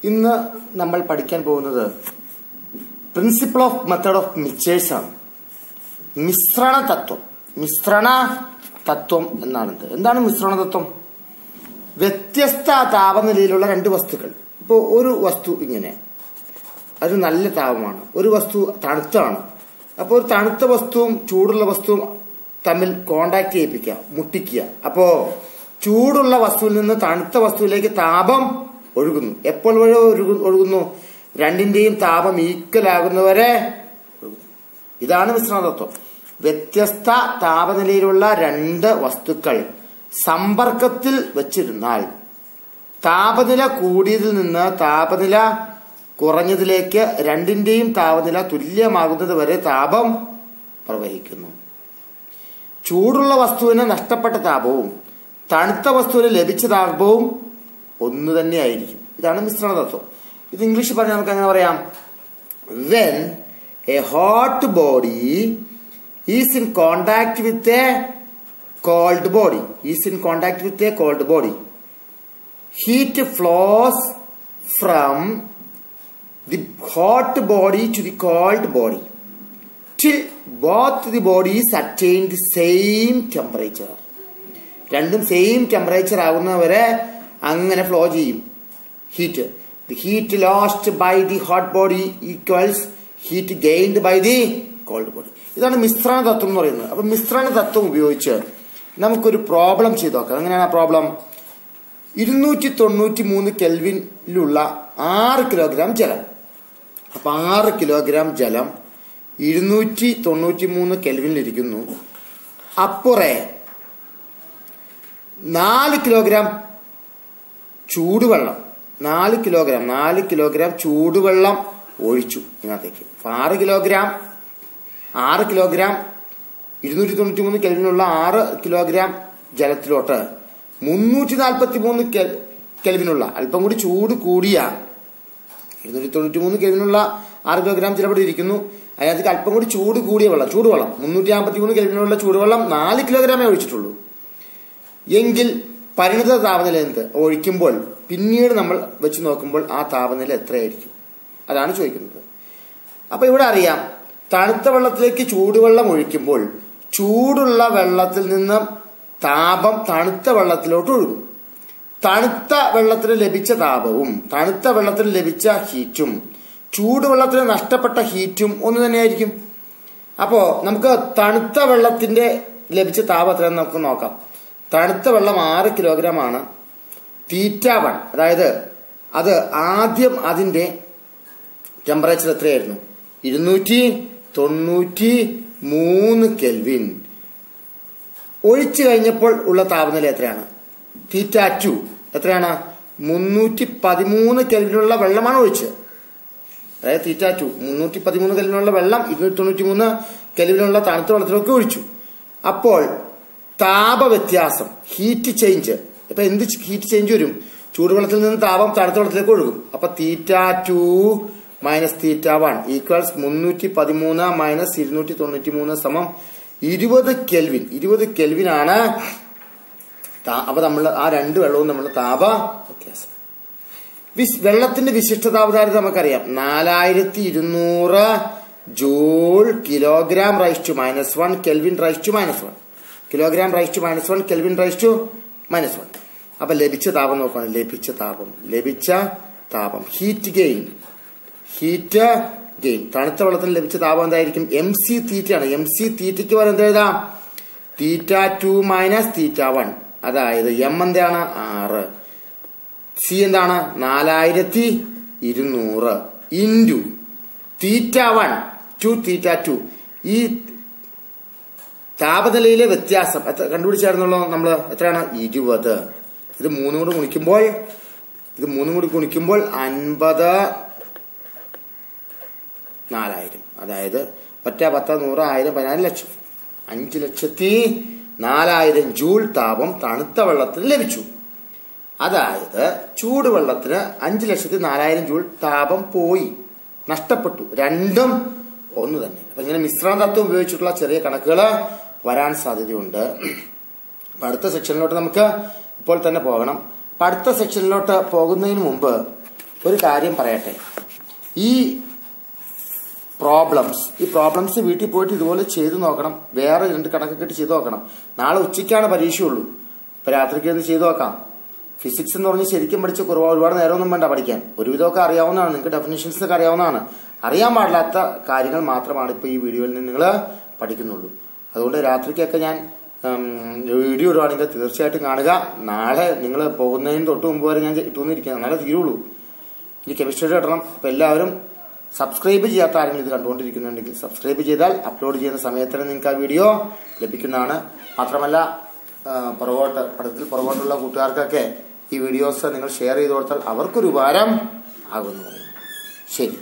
ഇന്ന് നമ്മൾ പഠിക്കാൻ പോകുന്നത് principle of method of mixers ആണ്. മിശ്രണ തത്വം എന്നാണിത്. എന്താണ് മിശ്രണ തത്വം? വ്യത്യസ്ത താപനിലയിലുള്ള രണ്ട് വസ്തുക്കൾ. ഇപ്പോൾ ഒരു വസ്തു ഇങ്ങനെ, അത് നല്ല താപമാണ്, ഒരു വസ്തു തണുത്താണ്. അപ്പോൾ ഒരു തണുത്ത വസ്തുവും ചൂടുള്ള വസ്തുവും തമ്മിൽ കോണ്ടാക്ട് ചെയ്യിപ്പിക്കുക, മുട്ടിക്കുക. അപ്പോ ചൂടുള്ള വസ്തുവിൽ നിന്ന് തണുത്ത വസ്തുവിലേക്ക് താപം ഒഴുകുന്നു. എപ്പോൾ വരെ ഒഴുകുന്നു? രണ്ടിന്റെയും താപം ഈക്വൽ ആകുന്നവരെ ഒഴുകുന്നു. ഇതാണ് മിശ്രണ തത്വം. വ്യത്യസ്ത താപനിലയിലുള്ള രണ്ട് വസ്തുക്കൾ സമ്പർക്കത്തിൽ വച്ചിരുന്നാൽ താപനില കൂടിയതിൽ നിന്ന് താപനില കുറഞ്ഞതിലേക്ക് രണ്ടിന്റെയും താപനില തുല്യമാകുന്നത് വരെ താപം പ്രവഹിക്കുന്നു. ചൂടുള്ള വസ്തുവിന് നഷ്ടപ്പെട്ട താപവും തണുത്ത വസ്തുവിന് ലഭിച്ച താപവും ഒന്ന് തന്നെയായിരിക്കും. ഇതാണ് മിശ്രണ തത്വം. ഇത് ഇംഗ്ലീഷിൽ പറഞ്ഞാൽ നമുക്ക് എങ്ങനെ പറയാം? When A hot body is in contact with a cold body, heat flows from the hot body to the cold body till both the bodies attain the same temperature. രണ്ടും സെയിം ടെമ്പറേച്ചർ ആകുന്നവരെ അങ്ങനെ flow ചെയ്യും heat. The heat lost by the hot body equals heat gained by the cold body. ഇതാണ് മിശ്രണ തത്വം എന്ന് പറയുന്നത്. അപ്പൊ മിശ്രണ തത്വം ഉപയോഗിച്ച് നമുക്കൊരു പ്രോബ്ലം ചെയ്ത് നോക്കാം. എങ്ങനെയാണ് ആ പ്രോബ്ലം? 293 കെൽവിനിലുള്ള 6 കിലോഗ്രാം ജലം. അപ്പൊ 6 കിലോഗ്രാം ജലം 293 കെൽവിനിലിരിക്കുന്നു. അപ്പുറേ 4 കിലോഗ്രാം ചൂടുവെള്ളം, 4 കിലോഗ്രാം ചൂടുവെള്ളം ഒഴിച്ചു ഇതിനകത്തേക്ക്. അപ്പൊ 6 കിലോഗ്രാം 293 കെൽവിനുള്ള 6 കിലോഗ്രാം ജലത്തിലോട്ട് 343 കെൽവിനുള്ള അല്പം കൂടി ചൂട് കൂടിയ 293 കെൽവിനുള്ള 6 കിലോഗ്രാം ജലം ഇവിടെ ഇരിക്കുന്നു. അതിനകത്തേക്ക് അല്പം കൂടി ചൂട് കൂടിയ വെള്ളം, ചൂടുവെള്ളം 353 കെൽവിനുള്ള ചൂടുവെള്ളം 4 കിലോഗ്രാമേ ഒഴിച്ചിട്ടുള്ളൂ. എങ്കിൽ പരിണിത താപനില എന്ത് ഒഴിക്കുമ്പോൾ പിന്നീട് നമ്മൾ വെച്ച് നോക്കുമ്പോൾ ആ താപനില എത്രയായിരിക്കും? അതാണ് ചോദിക്കുന്നത്. അപ്പൊ ഇവിടെ അറിയാം, തണുത്ത വെള്ളത്തിലേക്ക് ചൂടുവെള്ളം ഒഴിക്കുമ്പോൾ ചൂടുള്ള വെള്ളത്തിൽ നിന്ന് താപം തണുത്ത വെള്ളത്തിലോട്ട് ഒഴുകും. തണുത്ത വെള്ളത്തിന് ലഭിച്ച താപവും തണുത്ത വെള്ളത്തിന് ലഭിച്ച ഹീറ്റും ചൂടുവെള്ളത്തിന് നഷ്ടപ്പെട്ട ഹീറ്റും ഒന്ന് തന്നെയായിരിക്കും. അപ്പോ നമുക്ക് തണുത്ത വെള്ളത്തിന്റെ ലഭിച്ച താപം എത്രയാണെന്ന് നമുക്ക് നോക്കാം. തണുത്ത വെള്ളം 6 കിലോഗ്രാം ആണ്. θ1, അതായത് അത് ആദ്യം അതിന്റെ ടെമ്പറേച്ചർ എത്രയായിരുന്നു? 293 കെൽവിൻ. ഒഴിച്ചു കഴിഞ്ഞപ്പോൾ ഉള്ള താപനില എത്രയാണ്? θ2 എത്രയാണ്? 313 കെൽവിനുള്ള വെള്ളമാണ് ഒഴിച്ചത്. അതായത് θ2 313 കെൽവിനുള്ള വെള്ളം 293 കെൽവിനുള്ള തണുത്ത വെള്ളത്തിലൊക്കെ ഒഴിച്ചു. അപ്പോൾ താപ വ്യത്യാസം, ഹീറ്റ് ചേഞ്ച്, ഇപ്പൊ എന്ത് ഹീറ്റ് ചേഞ്ച് വരും? ചൂടുവെള്ളത്തിൽ നിന്ന് താപം തണുത്ത വെള്ളത്തിലേക്ക് ഒഴുകും. അപ്പൊ θ2 മൈനസ് θ1 ഈക്വൽസ് 313 മൈനസ് 293 സമം 20 കെൽവിൻ. 20 കെൽവിൻ ആണ്. അപ്പൊ നമ്മൾ ആ രണ്ട് വെള്ളവും നമ്മൾ താപ വ്യത്യാസം. വെള്ളത്തിന്റെ വിശിഷ്ട താപധാരിത നമുക്കറിയാം, 4200 joule kilogram raise to -1 kelvin raise to -1 kilogram raise to -1 kelvin raise to -1. അപ്പൊ ലഭിച്ച താപം നോക്കണം. ലഭിച്ച താപം ഹീറ്റ് ഗെയിൻ. തണുത്ത വെള്ളത്തിന് ലഭിച്ച താപം എന്തായിരിക്കും? MC തീറ്റയാണ്. MC തീറ്റയ്ക്ക് വരെ എന്താ എഴുതാം? θ2 മൈനസ് θ1, അതായത് M എന്താണ്? 6, C എന്താണ്? 4200 ഇൻറ്റു θ1 ടു θ2. ഈ താപനിലയിലെ വ്യത്യാസം കണ്ടുപിടിച്ചായിരുന്നല്ലോ നമ്മൾ. എത്രയാണ്? 20. ഇത് 3 കൂടി ഗുണിക്കുമ്പോൾ 54,000. അതായത് 10, 10, 100, 1000, 14 ലക്ഷം. 5,04,000 ജൂൾ താപം തണുത്ത വെള്ളത്തിന് ലഭിച്ചു. അതായത് ചൂടുവെള്ളത്തിന് 5,04,000 ജൂൾ താപം പോയി, നഷ്ടപ്പെട്ടു. രണ്ടും ഒന്ന് തന്നെ. അപ്പൊ ഇങ്ങനെ മിശ്രണ തത്വം ഉപയോഗിച്ചിട്ടുള്ള ചെറിയ കണക്കുകൾ വരാൻ സാധ്യതയുണ്ട്. അടുത്ത സെക്ഷനിലോട്ട് നമുക്ക് ഇപ്പോൾ തന്നെ പോകണം. അടുത്ത സെക്ഷനിലോട്ട് പോകുന്നതിന് മുമ്പ് ഒരു കാര്യം പറയട്ടെ. ഈ പ്രോബ്ലംസ് വീട്ടിൽ പോയിട്ട് ഇതുപോലെ ചെയ്തു നോക്കണം. വേറെ 2 കണക്കൊക്കെ ഇട്ട് ചെയ്തു നോക്കണം. നാളെ ഉച്ചയ്ക്കാണ് പരീക്ഷയുള്ളൂ. ഇപ്പൊ രാത്രിക്ക് ഒന്ന് ചെയ്തു നോക്കാം. ഫിസിക്സ് എന്ന് പറഞ്ഞ് ശരിക്കും പഠിച്ച ഒരുപാട് നേരമൊന്നും വേണ്ട പഠിക്കാൻ. ഒരുവിധമൊക്കെ അറിയാവുന്നതാണ്, നിങ്ങൾക്ക് ഡെഫിനേഷൻസ് ഒക്കെ അറിയാവുന്നതാണ്. അറിയാൻ പാടില്ലാത്ത കാര്യങ്ങൾ മാത്രമാണ് ഇപ്പൊ ഈ വീഡിയോയിൽ നിന്ന് നിങ്ങൾ പഠിക്കുന്നുള്ളൂ. അതുകൊണ്ട് രാത്രിക്കൊക്കെ ഞാൻ വീഡിയോ ഇടുവാണെങ്കിൽ തീർച്ചയായിട്ടും കാണുക. നാളെ നിങ്ങൾ പോകുന്നതിന് തൊട്ട് മുമ്പ് വരെ ഞാൻ ഇട്ടുവന്നിരിക്കുക, നാളെ തീരുള്ളൂ. ഇനി കെമിസ്ട്രിയുടെ ഇടണം. അപ്പൊ എല്ലാവരും സബ്സ്ക്രൈബ് ചെയ്യാത്ത ആരെങ്കിലും ഇത് കണ്ടുകൊണ്ടിരിക്കുന്നുണ്ടെങ്കിൽ സബ്സ്ക്രൈബ് ചെയ്താൽ അപ്ലോഡ് ചെയ്യുന്ന സമയത്തിന് നിങ്ങൾക്ക് ആ വീഡിയോ ലഭിക്കുന്നതാണ്. മാത്രമല്ല പഠനത്തിൽ പുറകോട്ടുള്ള കൂട്ടുകാർക്കൊക്കെ ഈ വീഡിയോസ് നിങ്ങൾ ഷെയർ ചെയ്ത് കൊടുത്താൽ അവർക്കൊരു ഉപകാരം ആകുന്നു. ശരി.